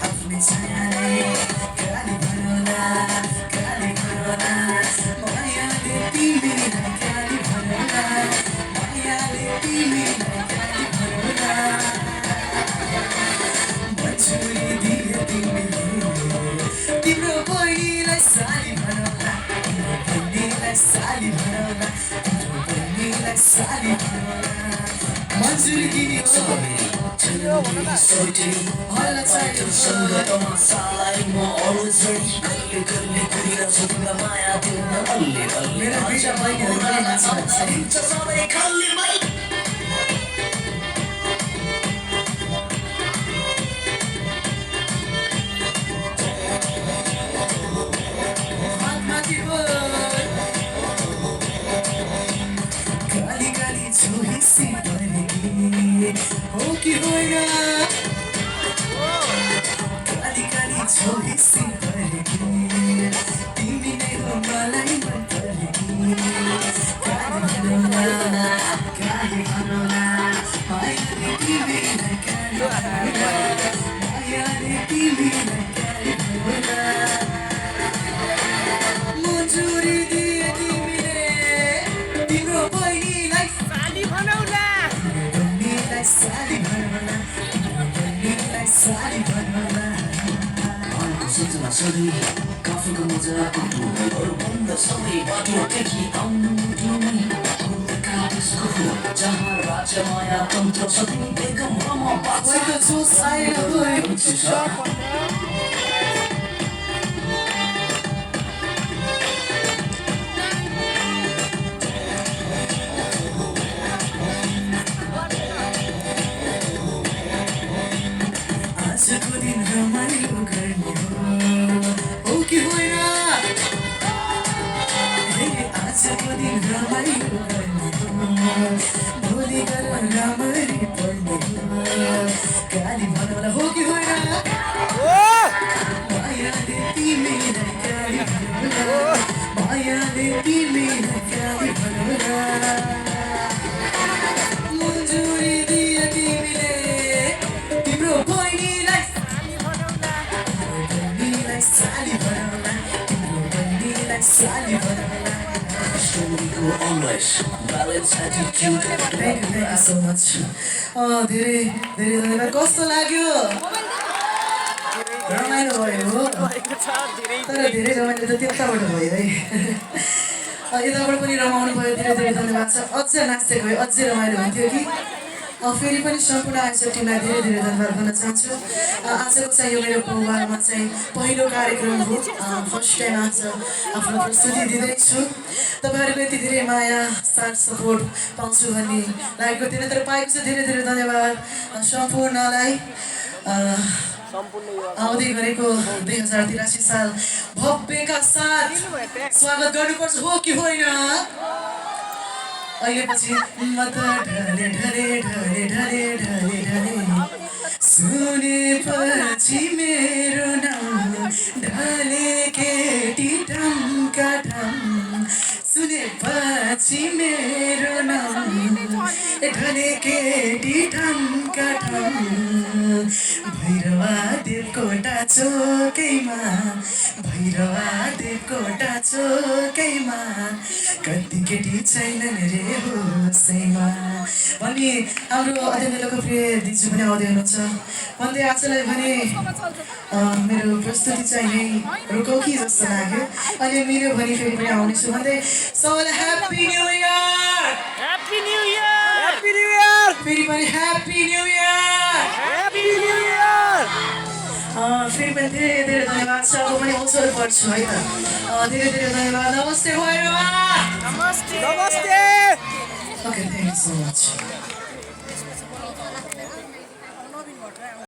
आफ्नै छायाले गाली भनौला गाली भनौला मायाले तिमीलाई गाली भनौला मायाले तिमीलाई गाली भनौला मजुरी दिए तिमीले तिम्रो बहिनीलाई साली भनौला तिम्रो बहिनीलाई साली भनौला तिम्रो बहिनीलाई साली भनौला मजुरी दिने होला चाहियो सङ्गतमा सालाई म always ready कहिले कहिले कुरिरहेछु तिमीलाई माया दिन अल्ले अल्ले मेरो दुईटा बहिनीहरू दिन्छ सबै खल्ली मै माथि गाली गाली छुहिसी परेकी हो कि होइन गाली गाली छुहिसी परेकी तिमी नै हो मलाई मन परेकी गाली भनौला गाली भनौला मायाले तिमीलाई गाली भनौला मायाले तिमीलाई गाली भनौला मजुरी दिए तिमीले तिम्रो बहिनीलाई साली भनौला बहिनीलाई साली भनौला तिम्रो बहिनीलाई साली भनौला मनको सोचमा सधैँ काफीको मजाको टुलहरू बन्द सबै बाटोदेखि आउनु काटेसको हो जहाँ राज्य माया तन्त्र सधैँ बेगम रमा बाचा Like a two-sided blade. आजको दिन रमाइलो गर्ने हो कि होइन आजको दिन रमाइलो गर्ने हो भोलि गएर राम्ररी पढ्ने हो गाली भनौला हो कि होइन मायाले तिमीलाई गाली भनौला मायाले तिमीलाई गाली भनौला मजुरी दिए तिमीले तिम्रो बहिनीलाई साली भनौला तिम्रो बहिनीलाई साली भनौला स्टोरीको always balance attitude Thank you so much. धेरै धेरै धन्यवाद कस्तो लाग्यो रमाइलो भयो हो तर धेरै रमाइलो त त्यताबाट भयो है यताबाट पनि रमाउनु भयो धेरै धेरै धन्यवाद छ अझ नाच्दै गयो अझै रमाइलो हुन्थ्यो कि फेरि पनि सम्पूर्ण आयोजक टिमलाई धेरै धेरै धन्यवाद भन्न चाहन्छु आजको चाहिँ यो मेरो प्रोग्राममा चाहिँ पहिलो कार्यक्रम हो फर्स्ट टाइम आज आफ्नो प्रस्तुति दिँदैछु तपाईँहरूको यति धेरै माया साथ सपोर्ट पाउँछु भन्ने लागेको थिएन तर पाएको छ धेरै धेरै धन्यवाद सम्पूर्णलाई आउँदै गरेको 2083 साल भव्यका साथ स्वागत गर्नुपर्छ हो कि होइन अहिलेपछि म त ढले ढले ढले ढले ढले ढले सुनेपछि मेरो नाम ढले केटी ढमका ढम सुनेपछि मेरो नाम ढले केटी ढमका ढम भैरवा देवकोटा चोकैमा भैरवा देवकोटा चोकैमा कति केटी छैनन् रे होसैमा भन्ने हाम्रो अत्यन्त लोकप्रिय दिजु पनि आउँदै हुनुहुन्छ भन्दै आजलाई भने मेरो प्रस्तुति चाहिँ यही रोकौ कि जस्तो लाग्यो अहिले मेरो भने फेरि पनि आउनेछु भन्दै सबैलाई happy new year happy new year happy new year फेरि पनि happy new year happy new year फेरि पनि धेरै धेरै धन्यवाद छ अब पनि अवसर पर्छु है त धेरै धेरै धन्यवाद नमस्ते भैरवा नमस्ते नमस्ते okay thank you so much